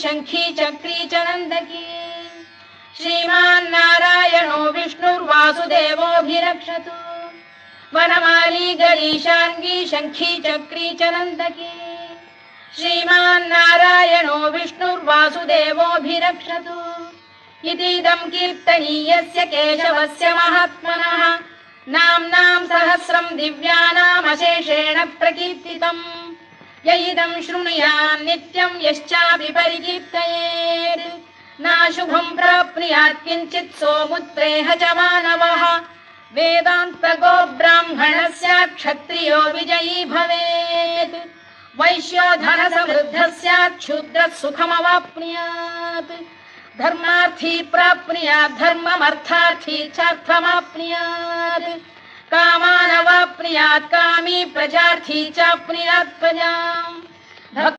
शंखी चक्री च नंदकी श्रीमान्नारायणो विष्णुर्वासुदेवोऽभिरक्षतु वनमाली गरीशांगी शंखी चक्री च नंदकी श्रीमान्नारायणो विष्णुर्वासुदेवोऽभिरक्षतु इतीदं कीर्तनीयस्य केशवस्य महात्मनः नाम्नां सहस्रं दिव्यानामशेषेण प्रकीर्तितम् य इदं शृणुयात् नित्यं यश्चापि परिकीर्तयेत् नाशुभं प्राप्नुयात् किञ्चित् सोमुत्रेह च मानवः वेदान्तगो ब्राह्मणः स्यात् क्षत्रियो विजयी भवेत् वैश्यो धनसमृद्धः स्यात् शूद्रः सुखमवाप्नुयात् धर्मार्थी प्राप्नुयात् धर्ममर्थार्थी चार्थमाप्नुयात् कामानवाप्नुयात् कामी प्रजार्थी चाप्नुयात् प्रजाम्